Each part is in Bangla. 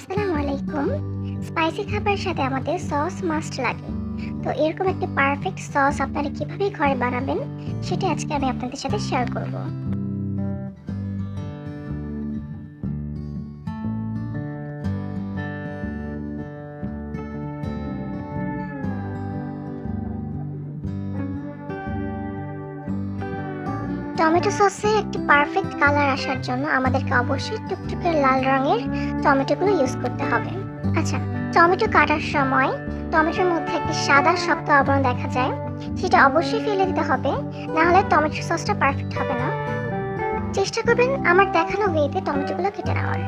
আসসালামু আলাইকুম। স্পাইসি খাবারের সাথে আমাদের সস মাস্ট লাগে। তো এরকম একটা পারফেক্ট সস আপনারা কিভাবে ঘরে বানাবেন সেটা আজকে আমি আপনাদের সাথে শেয়ার করব। টমেটো সসে একটি পারফেক্ট কালার আসার জন্য আমাদেরকে অবশ্যই টুকটুকে লাল রঙের টমেটোগুলো ইউজ করতে হবে। আচ্ছা, টমেটো কাটার সময় টমেটোর মধ্যে একটি সাদা শক্ত আবরণ দেখা যায়, সেটা অবশ্যই ফেলে দিতে হবে, না হলে টমেটো সসটা পারফেক্ট হবে না। চেষ্টা করবেন আমার দেখানো ওয়েতে টমেটোগুলো কেটে নেওয়ার।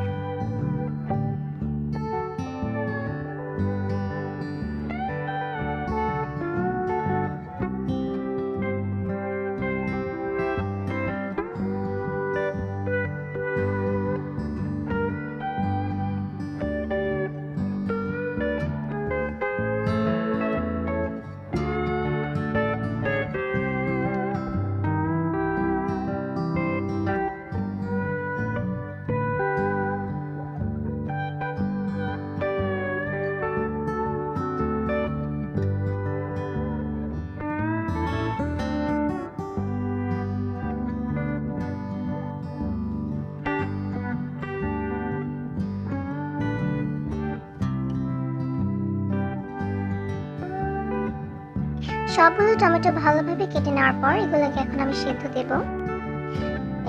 সবগুলো টমেটো ভালোভাবে কেটে নেওয়ার পর এগুলোকে এখন আমি সেদ্ধ দেব।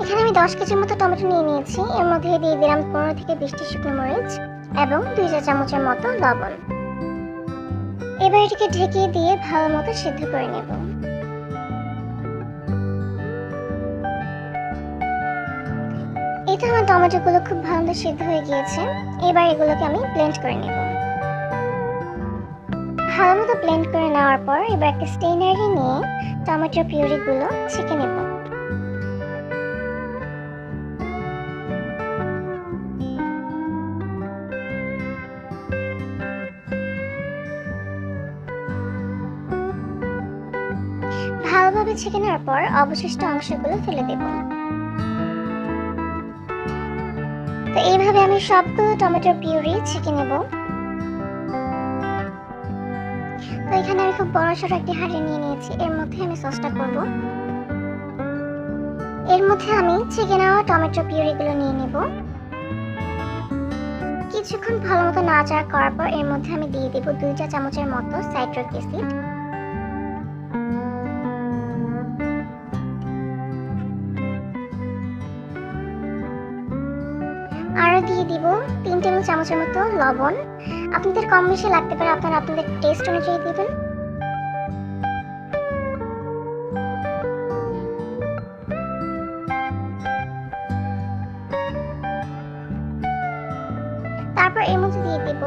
এখানে আমি 10 কেজির মতো টমেটো নিয়ে নিয়েছি। এর মধ্যে দিয়ে দিলাম 15 থেকে 20টি শুকনো মরিচ এবং 2 চা চামচের মতো লবণ। এবার এটিকে ঢেকে দিয়ে ভালো মতো সেদ্ধ করে নেব। এই তো আমার টমেটোগুলো খুব ভালো মতো সেদ্ধ হয়ে গিয়েছে। এবার এগুলোকে আমি ব্লেন্ড করে নেব। ভালো মতো ব্লেন্ড করে নেওয়ার পর এবার একটা স্টেইনারে নিয়ে টমেটো পিউরিগুলো ছেঁকে নেব। ভালোভাবে ছেঁকে নেওয়ার পর অবশিষ্ট অংশগুলো ফেলে দেব। তো এইভাবে আমি সবগুলো টমেটোর পিউরি ছেঁকে নেব। তো এখানে আমি খুব বড় সড়ো একটি হাঁড়ি নিয়ে নিয়েছি। এর মধ্যে আমি সসটা করব। এর মধ্যে আমি ছেঁকে নেওয়া টমেটো পিউরিগুলো নিয়ে নেব। কিছুক্ষণ ভালো মতো নাড়াচাড়া করার পর এর মধ্যে আমি দিয়ে দেব 2 চা চামচের মতো সাইট্রিক অ্যাসিড। আরও দিয়ে দিব 3 টেবিল চামচের মতো লবণ। আপনাদের কম বেশি লাগতে পারে, আপনারা আপনাদের টেস্ট অনুযায়ী দিবেন। তারপর এর মধ্যে দিয়ে দেব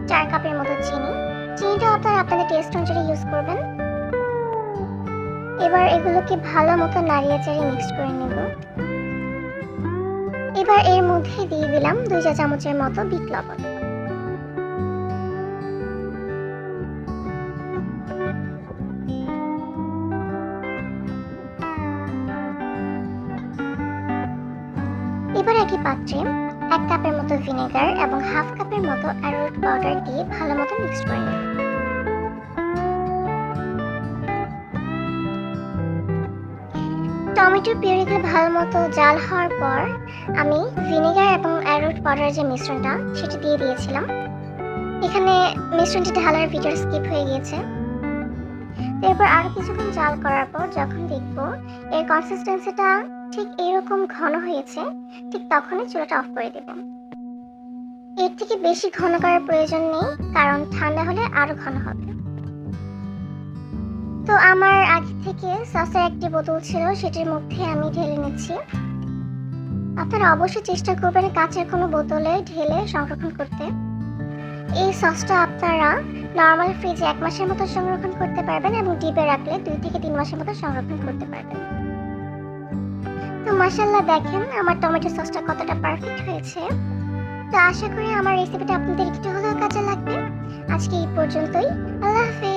4 কাপের মতো চিনি। চিনিটা আপনারা আপনাদের টেস্ট অনুযায়ী ইউজ করবেন। এবার এগুলোকে ভালো মতো নাড়িয়ে চাড়িয়ে মিক্স করে নেব। এবার এর মধ্যে দিয়ে দিলাম 2 চা চামচের মতো বিট লবণ। এবার একই পাত্রে 1 কাপের মতো ভিনেগার এবং হাফ কাপের মতো অ্যারোরুট পাউডার দিয়ে ভালো মতো মিক্স করে নেব। টমেটোর পিউরিগুলো ভালো মতো জাল হওয়ার পর আমি ভিনেগার এবং অ্যারোরুট পাউডারের যে মিশ্রণটা সেটা দিয়ে দিয়েছিলাম। এখানে মিশ্রণটি ঢালার ভিডিও স্কিপ হয়ে গিয়েছে। এরপর আরো কিছুক্ষণ জাল করার পর যখন দেখব এর কনসিস্টেন্সিটা ঠিক এরকম ঘন হয়েছে, ঠিক তখনই চুলাটা অফ করে দেব। এর থেকে বেশি ঘন করার প্রয়োজন নেই, কারণ ঠান্ডা হলে আরো ঘন হবে। তো আমার আগে থেকে সসের একটি বোতল ছিল, সেটির মধ্যে আমি ঢেলে নিচ্ছি। আপনারা অবশ্যই চেষ্টা করবেন কাঁচের কোনো বোতলে ঢেলে সংরক্ষণ করতে। এই সসটা আপনারা নরমাল ফ্রিজে 1 মাসের মতো সংরক্ষণ করতে পারবেন এবং ডিপে রাখলে 2 থেকে 3 মাসের মতো সংরক্ষণ করতে পারবেন। তো মাশাআল্লাহ, দেখেন আমার টমেটো সসটা কতটা পারফেক্ট হয়েছে। তো আশা করি আমার রেসিপিটা আপনাদের একটু হলেও কাজে লাগবে। আজকে এই পর্যন্তই। আল্লাহ হাফেজ।